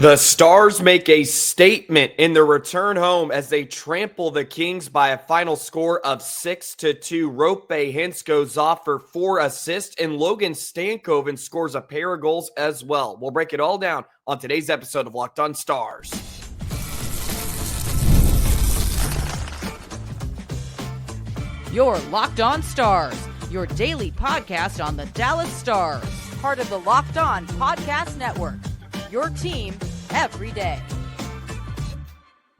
The Stars make a statement in their return home as they trample the Kings by a final score of 6-2. Roope Hintz goes off for 4 assists, and Logan Stankoven scores a pair of goals as well. We'll break it all down on today's episode of Locked On Stars. You're Locked On Stars, your daily podcast on the Dallas Stars, part of the Locked On Podcast Network. Your team every day.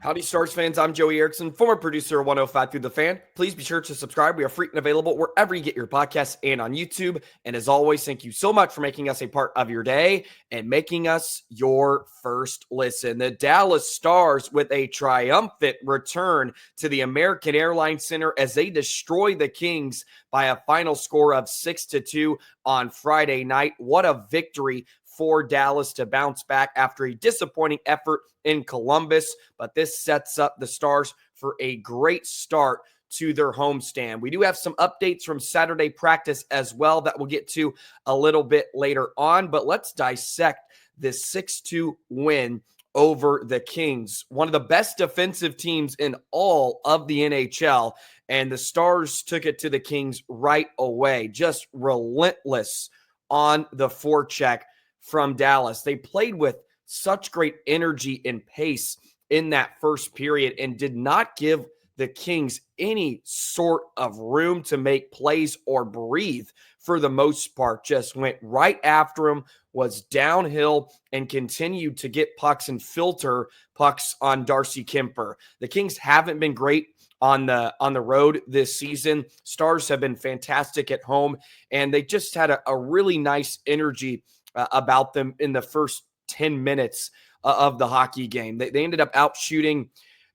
Howdy, Stars fans. I'm Joey Erickson, former producer of 105 Through the Fan. Please be sure to subscribe. We are free and available wherever you get your podcasts and on YouTube. And as always, thank you so much for making us a part of your day and making us your first listen. The Dallas Stars with a triumphant return to the American Airlines Center as they destroy the Kings by a final score of 6-2 on Friday night. What a victory for Dallas to bounce back after a disappointing effort in Columbus, but this sets up the Stars for a great start to their homestand. We do have some updates from Saturday practice as well that we'll get to a little bit later on, but let's dissect this 6-2 win over the Kings, one of the best defensive teams in all of the NHL, and the Stars took it to the Kings right away, just relentless on the forecheck from Dallas. They played with such great energy and pace in that first period and did not give the Kings any sort of room to make plays or breathe for the most part. Just went right after him, was downhill, and continued to get pucks and filter pucks on Darcy Kuemper. The Kings haven't been great on the road this season. Stars have been fantastic at home, and they just had a really nice energy about them in the first 10 minutes of the hockey game. They ended up out shooting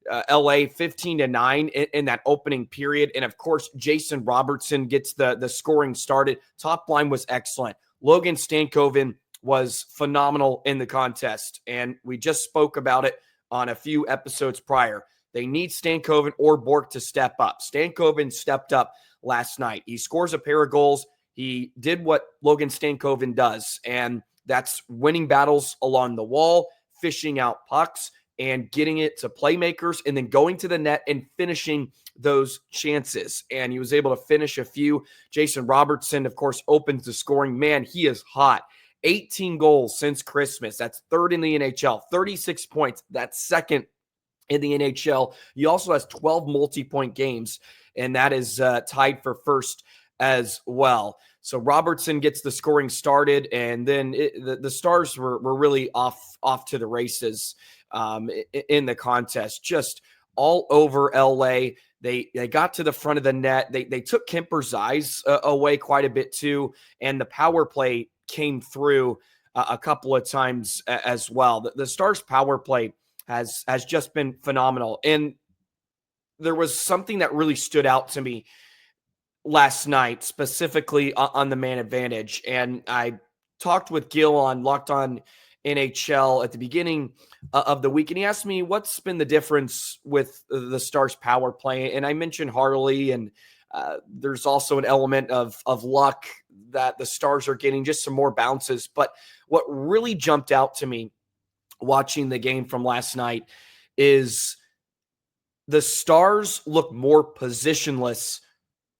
LA 15-9 in that opening period. And of course, Jason Robertson gets the scoring started. Top line was excellent. Logan Stankoven was phenomenal in the contest. And we just spoke about it on a few episodes prior. They need Stankoven or Bork to step up. Stankoven stepped up last night. He scores a pair of goals. He did what Logan Stankoven does, and that's winning battles along the wall, fishing out pucks, and getting it to playmakers, and then going to the net and finishing those chances. And he was able to finish a few. Jason Robertson, of course, opens the scoring. Man, he is hot. 18 goals since Christmas. That's third in the NHL. 36 points. That's second in the NHL. He also has 12 multi-point games, and that is tied for first as well. So Robertson gets the scoring started, and then the Stars were really off to the races in the contest, just all over LA. They got to the front of the net. They took Kuemper's eyes away quite a bit too, and the power play came through a couple of times as well. The Stars power play has just been phenomenal, and there was something that really stood out to me last night, specifically on the man advantage. And I talked with Gil on Locked On NHL at the beginning of the week, and he asked me what's been the difference with the Stars power play. And I mentioned Harley, and there's also an element of luck that the Stars are getting, just some more bounces. But what really jumped out to me watching the game from last night is the Stars look more positionless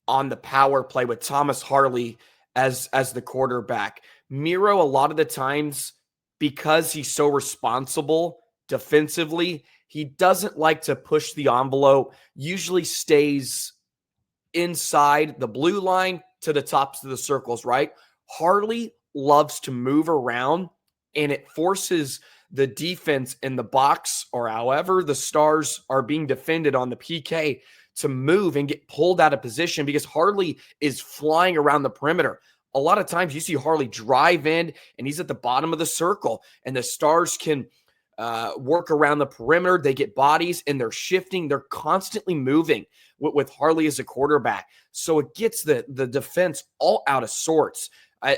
on the power play with Thomas Harley as the quarterback. Miro, a lot of the times, because he's so responsible defensively, he doesn't like to push the envelope, usually stays inside the blue line to the tops of the circles, right? Harley loves to move around, and it forces the defense in the box, or however the Stars are being defended on the PK, to move and get pulled out of position because Harley is flying around the perimeter. A lot of times you see Harley drive in and he's at the bottom of the circle, and the Stars can work around the perimeter. They get bodies and they're shifting. They're constantly moving with Harley as a quarterback. So it gets the defense all out of sorts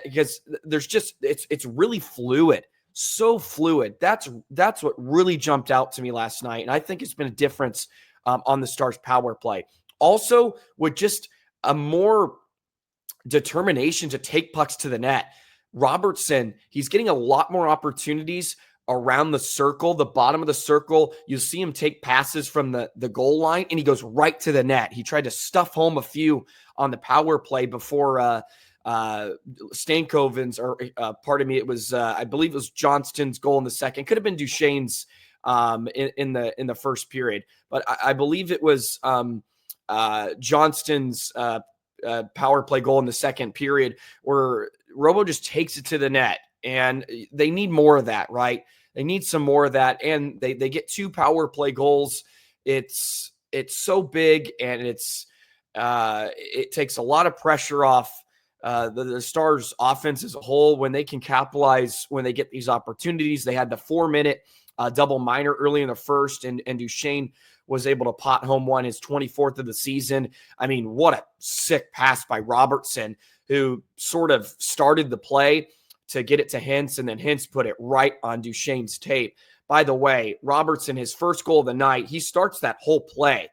because there's just, it's really fluid. So fluid. That's what really jumped out to me last night. And I think it's been a difference on the Stars power play. Also, with just a more determination to take pucks to the net. Robertson, he's getting a lot more opportunities around the circle, the bottom of the circle. You'll see him take passes from the goal line, and he goes right to the net. He tried to stuff home a few on the power play before Stankoven's, or pardon me, it was I believe it was Johnston's goal in the second. Could have been Duchesne's in the first period, but I believe it was Johnston's power play goal in the second period, where Robo just takes it to the net, and they need more of that, right? They need some more of that, and they get 2 power play goals. It's so big, and it takes a lot of pressure off the Stars offense as a whole when they can capitalize when they get these opportunities. They had the 4-minute double minor early in the first, and Duchesne was able to pot home one, his 24th of the season. I mean, what a sick pass by Robertson, who sort of started the play to get it to Hintz, and then Hintz put it right on Duchesne's tape. By the way, Robertson, his first goal of the night, he starts that whole play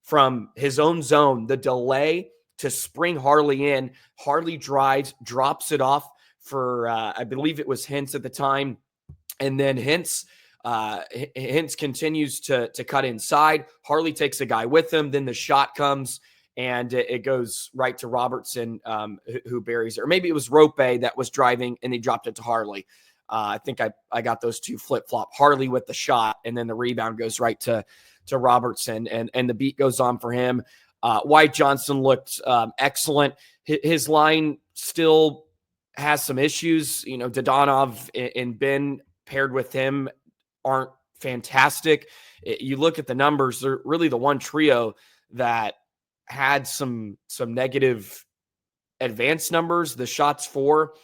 from his own zone, the delay to spring Harley in. Harley drives, drops it off for, I believe it was Hintz at the time, and then Hintz continues to cut inside. Harley takes a guy with him. Then the shot comes, and it goes right to Robertson, who buries it. Or maybe it was Roope that was driving, and he dropped it to Harley. I think I got those two flip-flop. Harley with the shot, and then the rebound goes right to Robertson, and the beat goes on for him. Wyatt Johnston looked excellent. His line still has some issues. You know, Dodonov and Ben paired with him aren't fantastic. You look at the numbers, they're really the one trio that had some negative advanced numbers. The shots for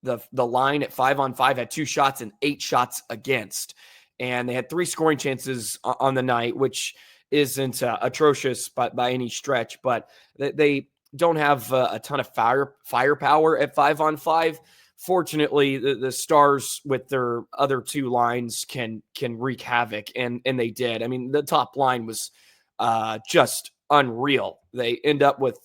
the line at 5-on-5 had 2 shots and 8 shots against, and they had 3 scoring chances on the night, which isn't atrocious by any stretch, but they don't have a ton of firepower at 5-on-5. Fortunately, the Stars with their other 2 lines can wreak havoc, and they did. I mean, the top line was just unreal. They end up with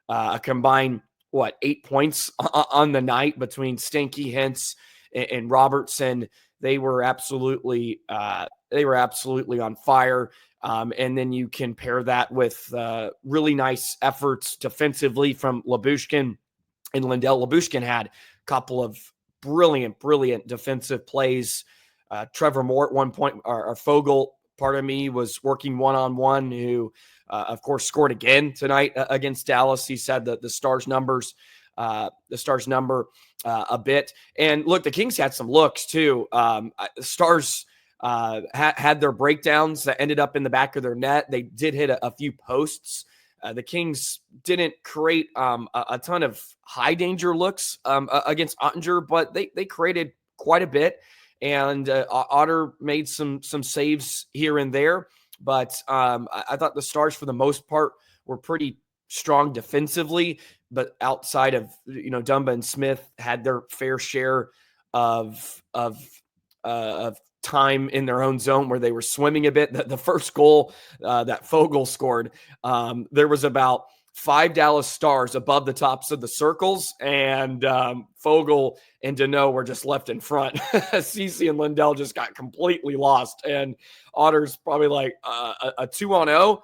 a combined 8 points on the night between Stanky, Hintz, and Robertson. They were absolutely on fire. And then you can pair that with really nice efforts defensively from Lyubushkin and Lindell. Lyubushkin had a couple of brilliant defensive plays. Trevor Moore at one point, or Fogle, pardon me, was working one-on-one, who, of course, scored again tonight against Dallas. He said that the Stars number a bit. And look, the Kings had some looks too. The Stars had their breakdowns that ended up in the back of their net. They did hit a few posts. The Kings didn't create a ton of high danger looks against Ottinger, but they created quite a bit. And Otter made some saves here and there. But I thought the Stars, for the most part, were pretty strong defensively. But outside of, Dumba and Smith had their fair share of time in their own zone where they were swimming a bit. The first goal that Fogle scored, there was about 5 Dallas Stars above the tops of the circles, and Fogle and Deneau were just left in front. Cece and Lindell just got completely lost, and Otter's probably like a 2-on-0.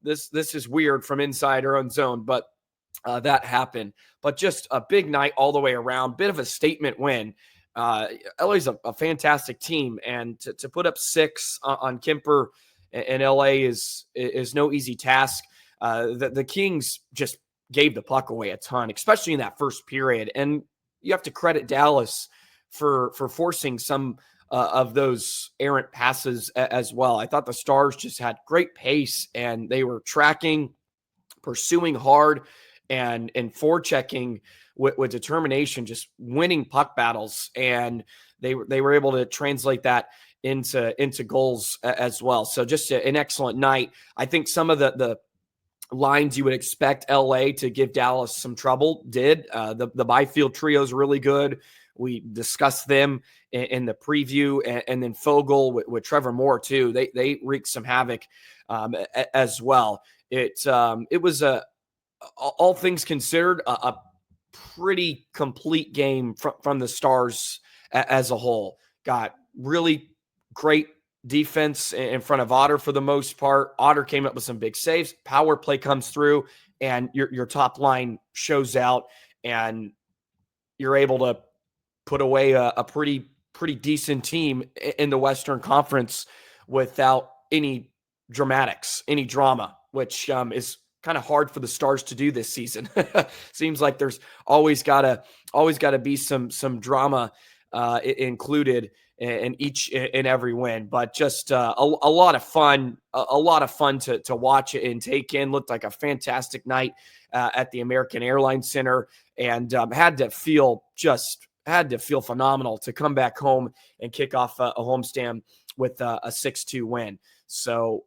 This is weird from inside our own zone, but that happened. But just a big night all the way around. Bit of a statement win. LA's a fantastic team, and to put up 6 on Kemper in LA is no easy task. The Kings just gave the puck away a ton, especially in that first period. And you have to credit Dallas for forcing some of those errant passes as well. I thought the Stars just had great pace, and they were tracking, pursuing hard, and forechecking with determination, just winning puck battles. And they were able to translate that into goals as well. So just an excellent night. I think some of the lines you would expect LA to give Dallas some trouble did. The Byfield trio is really good. We discussed them in the preview, and then Fogle with Trevor Moore too. They wreaked some havoc as well. It was all things considered, a pretty complete game from the Stars as a whole. Got really great defense in front of Otter for the most part. Otter came up with some big saves. Power play comes through, and your top line shows out, and you're able to put away a pretty decent team in the Western Conference without any dramatics, any drama, which is kind of hard for the Stars to do this season. Seems like there's always gotta be some drama included in each and every win, but just a lot of fun, a lot of fun to watch and take in. Looked like a fantastic night at the American Airlines Center, and had to feel phenomenal to come back home and kick off a homestand with a 6-2 win. So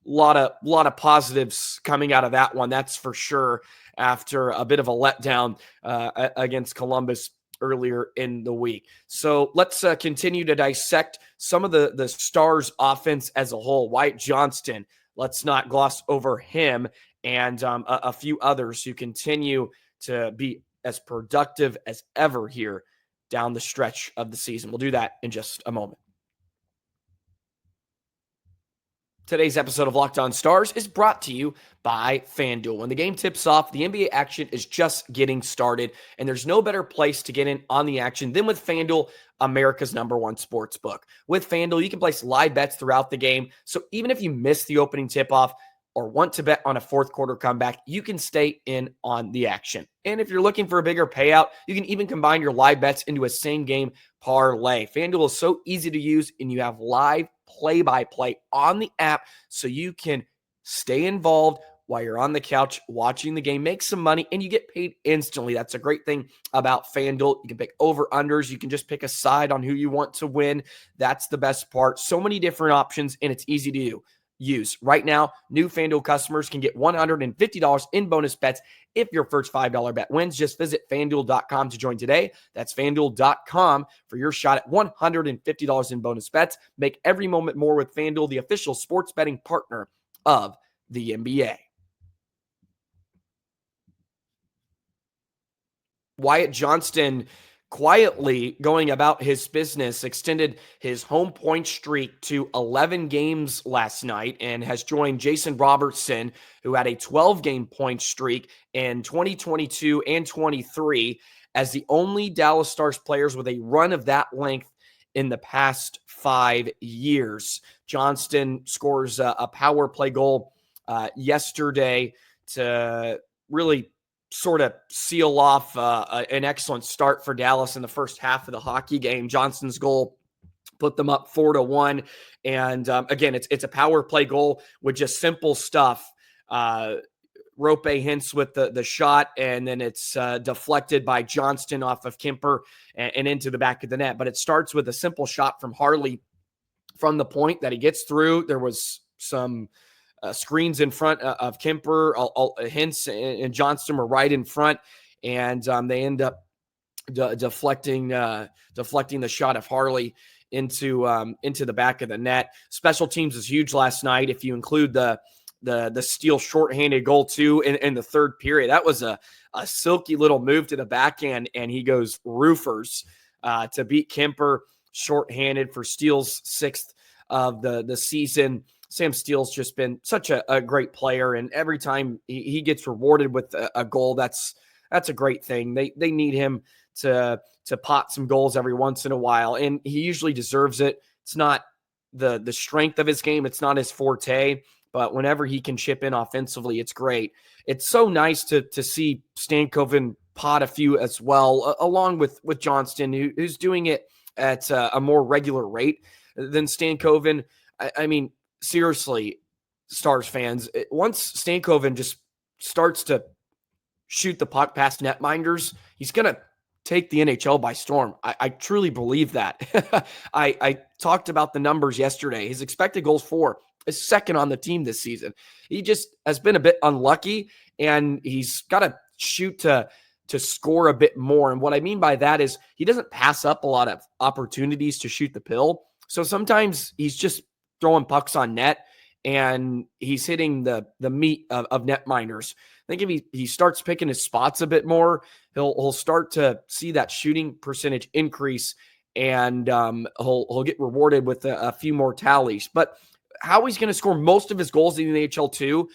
lot of positives coming out of that one, that's for sure, after a bit of a letdown against Columbus earlier in the week. So let's continue to dissect some of the Stars offense as a whole. Wyatt Johnston, let's not gloss over him, and a few others who continue to be as productive as ever here down the stretch of the season. We'll do that in just a moment. Today's episode of Locked On Stars is brought to you by FanDuel. When the game tips off, the NBA action is just getting started, and there's no better place to get in on the action than with FanDuel, America's #1 sports book. With FanDuel, you can place live bets throughout the game, so even if you miss the opening tip-off or want to bet on a fourth quarter comeback, you can stay in on the action. And if you're looking for a bigger payout, you can even combine your live bets into a same-game parlay. FanDuel is so easy to use, and you have live play-by-play on the app, so you can stay involved while you're on the couch watching the game, make some money, and you get paid instantly. That's a great thing about FanDuel. You can pick over-unders. You can just pick a side on who you want to win. That's the best part. So many different options, and it's easy to use. Right now, new FanDuel customers can get $150 in bonus bets if your first $5 bet wins. Just visit FanDuel.com to join today. That's FanDuel.com for your shot at $150 in bonus bets. Make every moment more with FanDuel, the official sports betting partner of the NBA. Wyatt Johnston quietly going about his business, extended his home point streak to 11 games last night, and has joined Jason Robertson, who had a 12-game point streak in 2022 and 23, as the only Dallas Stars players with a run of that length in the past 5 years. Johnston scores a power play goal yesterday to really sort of seal off an excellent start for Dallas in the first half of the hockey game. Johnston's goal put them up 4-1. And again, it's a power play goal with just simple stuff. Roope Hintz with the shot, and then it's deflected by Johnston off of Kemper and into the back of the net. But it starts with a simple shot from Harley from the point that he gets through. There was some screens in front of Kemper. Hintz and Johnston were right in front, and they end up deflecting the shot of Harley into the back of the net. Special teams was huge last night. If you include the steal shorthanded goal too in the third period, that was a silky little move to the backhand, and he goes roofers to beat Kemper shorthanded for Steele's 6th of the season. Sam Steele's just been such a great player, and every time he gets rewarded with a goal, that's a great thing. They need him to pot some goals every once in a while, and he usually deserves it. It's not the strength of his game. It's not his forte, but whenever he can chip in offensively, it's great. It's so nice to see Stankoven pot a few as well, along with Johnston, who's doing it at a more regular rate than Stankoven. I mean, seriously, Stars fans, once Stankoven just starts to shoot the puck past netminders, he's going to take the NHL by storm. I truly believe that. I talked about the numbers yesterday. His expected goals for is second on the team this season. He just has been a bit unlucky, and he's got to shoot to score a bit more. And what I mean by that is he doesn't pass up a lot of opportunities to shoot the pill. So sometimes he's just throwing pucks on net, and he's hitting the meat of netminders. I think if he starts picking his spots a bit more, he'll start to see that shooting percentage increase, and he'll get rewarded with a few more tallies. But how he's going to score most of his goals in the NHL too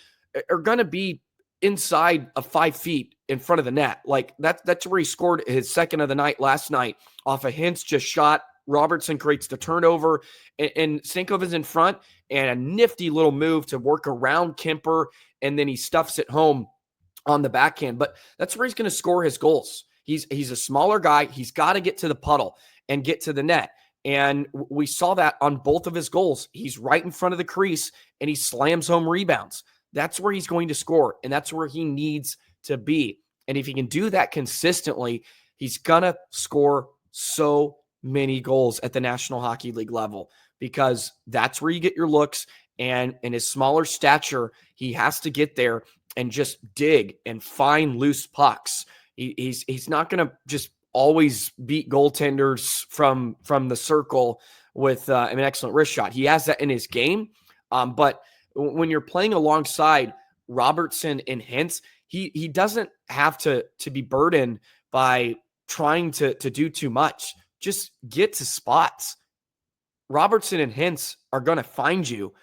are going to be inside of 5 feet in front of the net. Like that's where he scored his second of the night last night off a Hintz just shot. Robertson creates the turnover, and Stankoven's in front, and a nifty little move to work around Kemper, and then he stuffs it home on the backhand. But that's where he's going to score his goals. He's a smaller guy. He's got to get to the puddle and get to the net. And we saw that on both of his goals. He's right in front of the crease, and he slams home rebounds. That's where he's going to score, and that's where he needs to be. And if he can do that consistently, he's going to score so many goals at the National Hockey League level, because that's where you get your looks. And in his smaller stature, he has to get there and just dig and find loose pucks. He's not going to just always beat goaltenders from the circle with an excellent wrist shot. He has that in his game, but when you're playing alongside Robertson and Hintz, he doesn't have to be burdened by trying to do too much. Just get to spots. Robertson and Hintz are going to find you,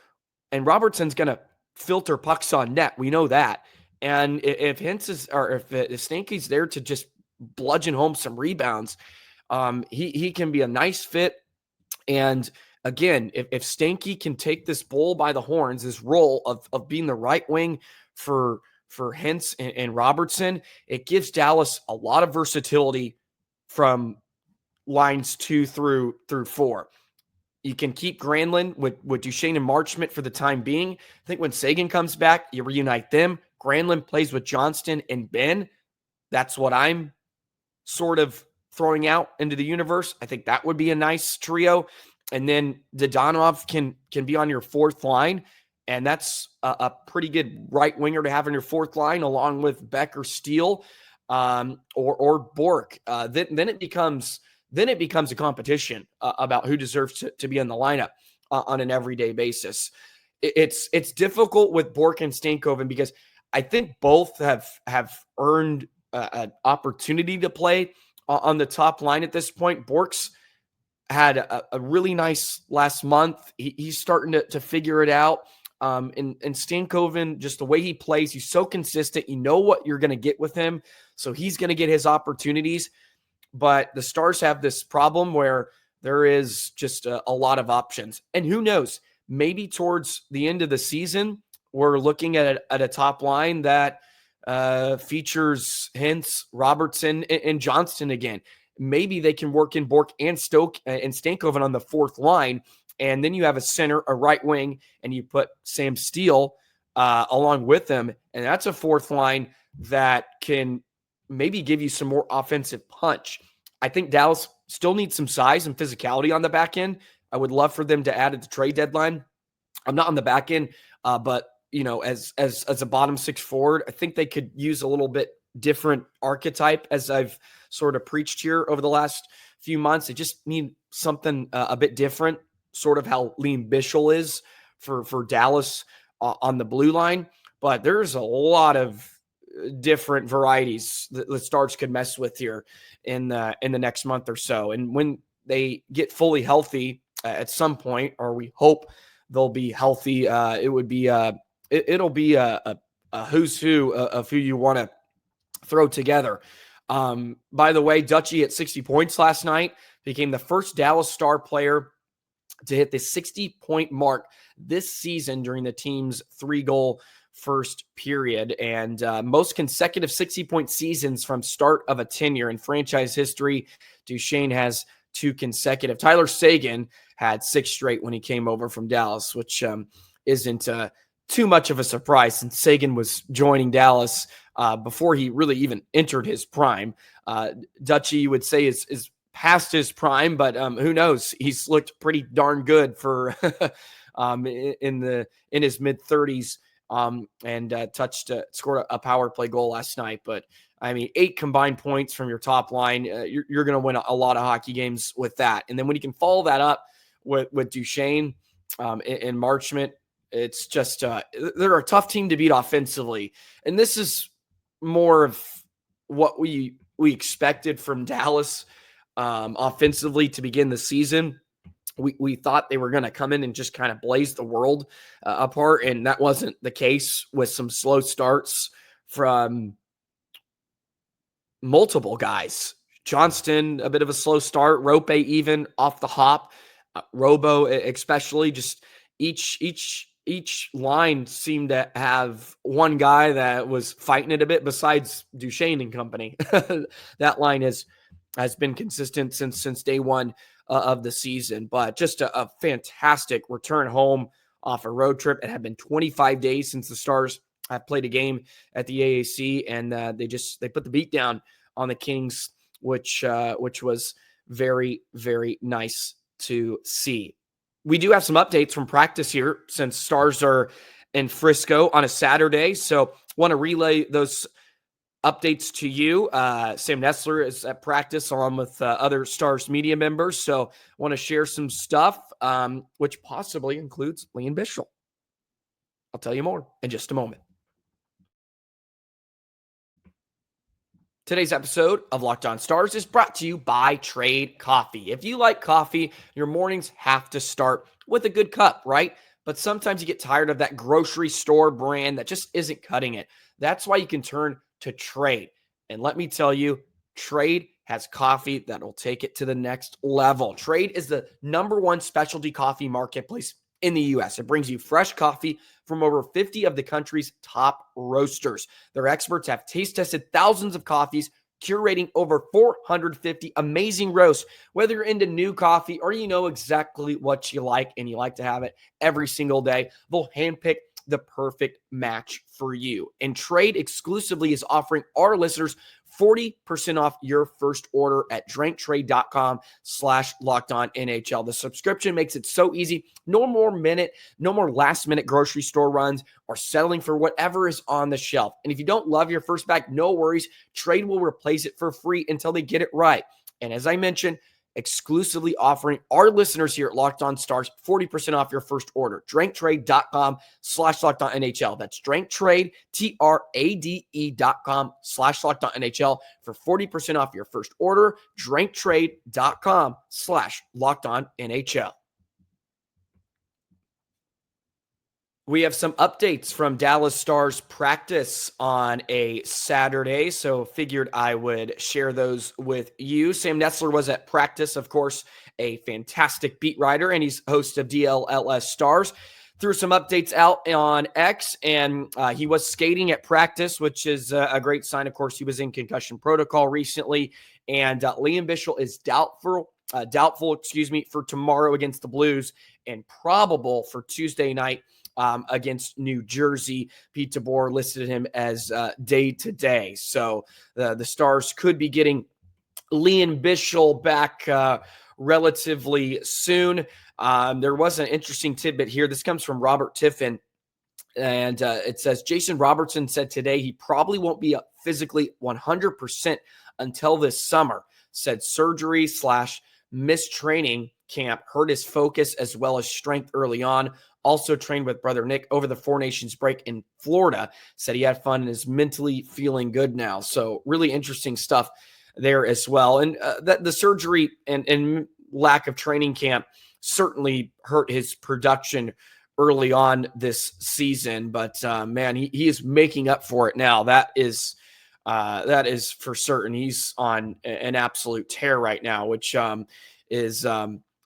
and Robertson's going to filter pucks on net. We know that. And if Hintz is, or if Stanky's there to just bludgeon home some rebounds, he can be a nice fit. And again, if Stanky can take this bull by the horns, this role of being the right wing for Hintz and Robertson, it gives Dallas a lot of versatility from lines 2 through 4. You can keep Granlund with Duchesne and Marchment for the time being. I think when Seguin comes back, you reunite them. Granlund plays with Johnston and Ben. That's what I'm sort of throwing out into the universe. I think that would be a nice trio. And then Dadonov can be on your fourth line, and that's a pretty good right winger to have on your fourth line, along with Beck or Steele, or Bork. Then it becomes a competition about who deserves to be in the lineup on an everyday basis. It's difficult with Bork and Stankoven because I think both have earned an opportunity to play on the top line at this point. Bork's had a really nice last month. He's starting to figure it out. And Stankoven, just the way he plays, he's so consistent. You know what you're going to get with him. So he's going to get his opportunities. But the Stars have this problem where there is just a lot of options. And who knows, maybe towards the end of the season, we're looking at a top line that features Hintz, Robertson, and Johnston again. Maybe they can work in Bork and Stankoven on the fourth line, and then you have a center, a right wing, and you put Sam Steele along with them, and that's a fourth line that can maybe give you some more offensive punch. I think Dallas still needs some size and physicality on the back end. I would love for them to add at the trade deadline. I'm not on the back end, but as a bottom six forward, I think they could use a little bit different archetype, as I've sort of preached here over the last few months. They just need something a bit different, sort of how Lian Bichsel is for Dallas on the blue line. But there's a lot of different varieties that the Stars could mess with here in the next month or so. And when they get fully healthy at some point, or we hope they'll be healthy, it'll be a who's who of who you want to throw together. By the way, Dutchy at 60 points last night became the first Dallas Star player to hit the 60-point mark this season during the team's 3-goal first period, and most consecutive 60-point seasons from start of a tenure in franchise history. Duchesne has 2 consecutive. Tyler Seguin had 6 straight when he came over from Dallas, which isn't too much of a surprise since Seguin was joining Dallas before he really even entered his prime. Dutchy, you would say, is past his prime, but who knows? He's looked pretty darn good for in his mid-30s. And scored a power play goal last night. But I mean, 8 combined points from your top line. You're going to win a lot of hockey games with that. And then when you can follow that up with Duchesne and Marchment, it's just they're a tough team to beat offensively. And this is more of what we expected from Dallas. offensively to begin the season. We thought they were going to come in and just kind of blaze the world apart, and that wasn't the case with some slow starts from multiple guys. Johnston, a bit of a slow start. Roope even off the hop. Robo especially. Just each line seemed to have one guy that was fighting it a bit besides Duchesne and company. That line has been consistent since day one of the season, but just a fantastic return home off a road trip. It had been 25 days since the Stars have played a game at the AAC, and they put the beat down on the Kings, which was very, very nice to see. We do have some updates from practice here since Stars are in Frisco on a Saturday, so want to relay those updates to you. Sam Nestler is at practice along with other Stars media members, so want to share some stuff, which possibly includes Lian Bichsel. I'll tell you more in just a moment. Today's episode of Locked On Stars is brought to you by Trade Coffee. If you like coffee, your mornings have to start with a good cup, right? But sometimes you get tired of that grocery store brand that just isn't cutting it. That's why you can turn to Trade. And let me tell you, Trade has coffee that will take it to the next level. Trade is the #1 specialty coffee marketplace in the U.S. It brings you fresh coffee from over 50 of the country's top roasters. Their experts have taste tested thousands of coffees, curating over 450 amazing roasts. Whether you're into new coffee or you know exactly what you like and you like to have it every single day, they'll handpick the perfect match for you. And Trade exclusively is offering our listeners 40% off your first order at drinktrade.com/lockedonnhl. The subscription makes it so easy. No more last minute grocery store runs or settling for whatever is on the shelf. And if you don't love your first bag, no worries. Trade will replace it for free until they get it right. And as I mentioned, exclusively offering our listeners here at Locked On Stars 40% off your first order. drinktrade.com/lockedonnhl. That's drinktrade, TRADE.com/lockedonnhl for 40% off your first order. drinktrade.com/lockedonnhl. We have some updates from Dallas Stars practice on a Saturday, so figured I would share those with you. Sam Nestler was at practice, of course, a fantastic beat writer, and he's host of DLLS Stars. Threw some updates out on X, and he was skating at practice, which is a great sign. Of course, he was in concussion protocol recently, and Lian Bichsel is doubtful, for tomorrow against the Blues, and probable for Tuesday night against New Jersey. Pete DeBoer listed him as day-to-day. So the Stars could be getting Lian Bichsel back relatively soon. There was an interesting tidbit here. This comes from Robert Tiffin, and it says, Jason Robertson said today he probably won't be physically 100% until this summer. Said surgery/missed training camp hurt his focus as well as strength early on. Also trained with brother Nick over the Four Nations break in Florida. Said he had fun and is mentally feeling good now. So really interesting stuff there as well. And that the surgery and lack of training camp certainly hurt his production early on this season. But man, he is making up for it now. That is for certain. He's on an absolute tear right now, which is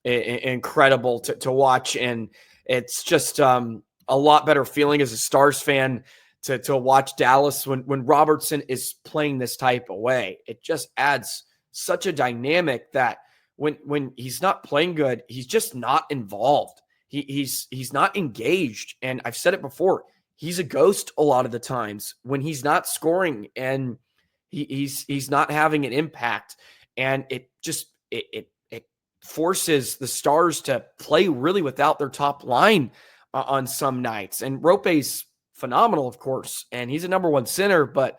incredible to watch. And it's just a lot better feeling as a Stars fan to watch Dallas when Robertson is playing this type of way. It just adds such a dynamic that when he's not playing good, he's just not involved. He's not engaged. And I've said it before, he's a ghost a lot of the times when he's not scoring and he's not having an impact. And it forces the Stars to play really without their top line on some nights. And Roope's phenomenal, of course, and he's a #1 center, but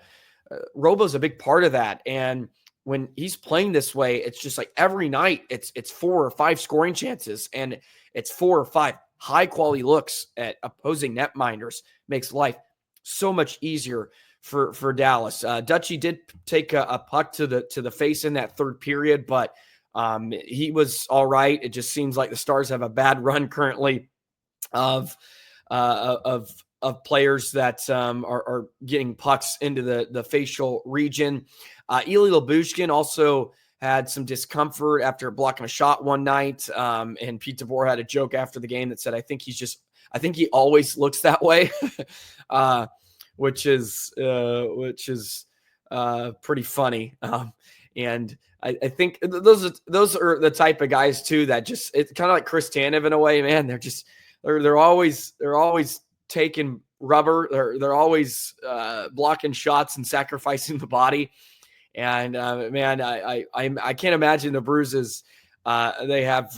Robo's a big part of that. And when he's playing this way, it's just like every night it's 4 or 5 scoring chances, and it's 4 or 5 high-quality looks at opposing netminders. Makes life so much easier for Dallas. Dutchie did take a puck to the face in that third period, but He was all right. It just seems like the Stars have a bad run currently of players that are getting pucks into the facial region. Eli Lyubushkin also had some discomfort after blocking a shot one night. And Pete DeBoer had a joke after the game that said, I think he always looks that way, which is pretty funny. And I think those are the type of guys too that just, it's kind of like Chris Tanev in a way, man. They're always taking rubber. They're always blocking shots and sacrificing the body. And man, I can't imagine the bruises they have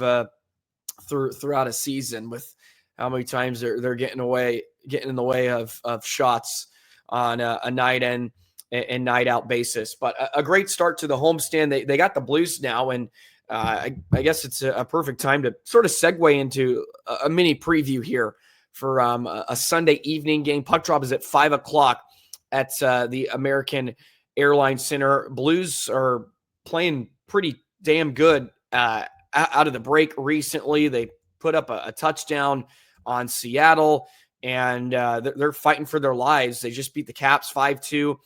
throughout a season with how many times they're getting in the way of shots on a night in and night out basis. But a great start to the homestand. They got the Blues now, and I guess it's a perfect time to sort of segue into a mini preview here for a Sunday evening game. Puck drop is at 5:00 at the American Airlines Center. Blues are playing pretty damn good out of the break recently. They put up a touchdown on Seattle, and they're fighting for their lives. They just beat the Caps 5-2.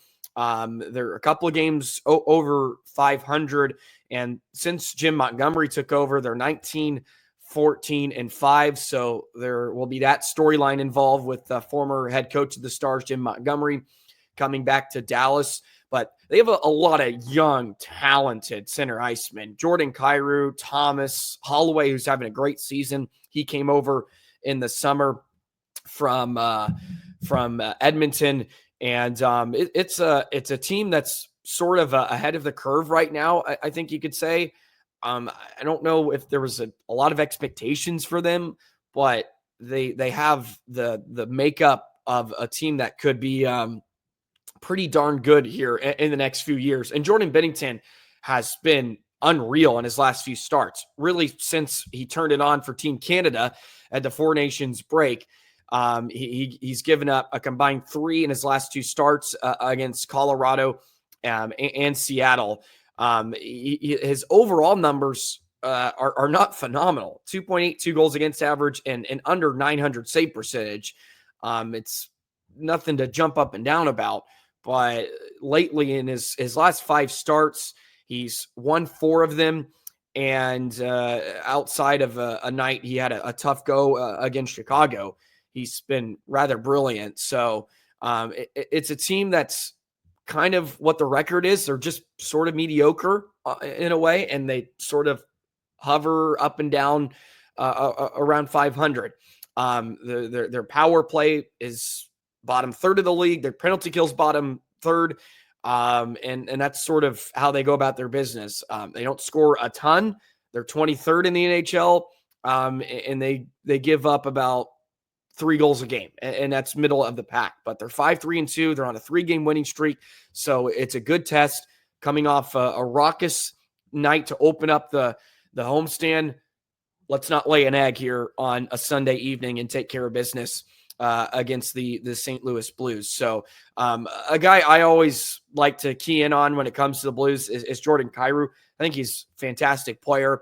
They're a couple of games over 500, and since Jim Montgomery took over, they're 19-14-5. So there will be that storyline involved with the former head coach of the Stars, Jim Montgomery, coming back to Dallas. But they have a lot of young, talented center icemen. Jordan Kyrou, Thomas, Holloway, who's having a great season. He came over in the summer from Edmonton. And it's a team that's sort of ahead of the curve right now, I think you could say. I don't know if there was a lot of expectations for them, but they have the makeup of a team that could be pretty darn good here in the next few years. And Jordan Binnington has been unreal in his last few starts, really since he turned it on for Team Canada at the Four Nations break. He's given up a combined 3 in his last 2 starts against Colorado and Seattle. His overall numbers are not phenomenal. 2.82 goals against average and under 900 save percentage. It's nothing to jump up and down about. But lately in his last 5 starts, he's won 4 of them. And outside of a night, he had a tough go against Chicago. He's been rather brilliant. So it's a team that's kind of what the record is. They're just sort of mediocre in a way, and they sort of hover up and down around 500. Their power play is bottom third of the league. Their penalty kills bottom third. And that's sort of how they go about their business. They don't score a ton. They're 23rd in the NHL. And they give up about 3 goals a game, and that's middle of the pack. But they're 5-3-2. They're on a 3-game winning streak, so it's a good test coming off a raucous night to open up the homestand. Let's not lay an egg here on a Sunday evening and take care of business against the St. Louis Blues. So a guy I always like to key in on when it comes to the Blues is Jordan Kyrou. I think he's a fantastic player,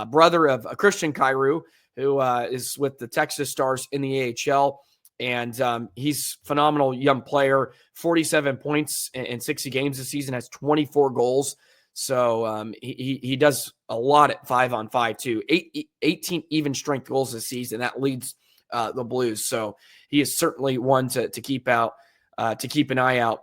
brother of Christian Kyrou, who is with the Texas Stars in the AHL. And he's a phenomenal young player, 47 points in 60 games this season, has 24 goals. So he does a lot at 5-on-5 too. 18 even strength goals this season. That leads the Blues. So he is certainly one to keep out, to keep an eye out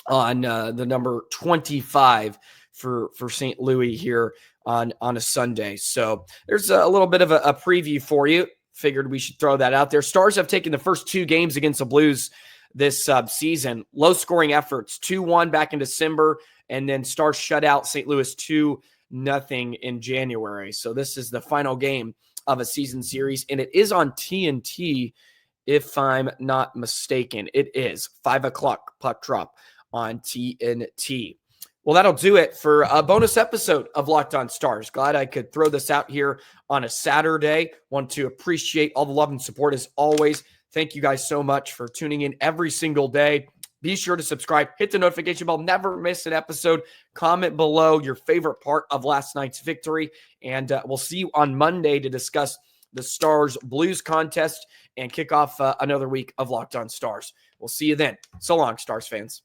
on the number 25 for St. Louis here on a Sunday. So there's a little bit of a preview for you. Figured we should throw that out there. Stars have taken the first 2 games against the Blues this season. Low scoring efforts, 2-1 back in December, and then Stars shut out St. Louis 2-0 in January. So this is the final game of a season series, and it is on TNT, if I'm not mistaken. It is 5:00 puck drop on TNT. Well, that'll do it for a bonus episode of Locked On Stars. Glad I could throw this out here on a Saturday. Want to appreciate all the love and support as always. Thank you guys so much for tuning in every single day. Be sure to subscribe, hit the notification bell, never miss an episode. Comment below your favorite part of last night's victory. And we'll see you on Monday to discuss the Stars Blues contest and kick off another week of Locked On Stars. We'll see you then. So long, Stars fans.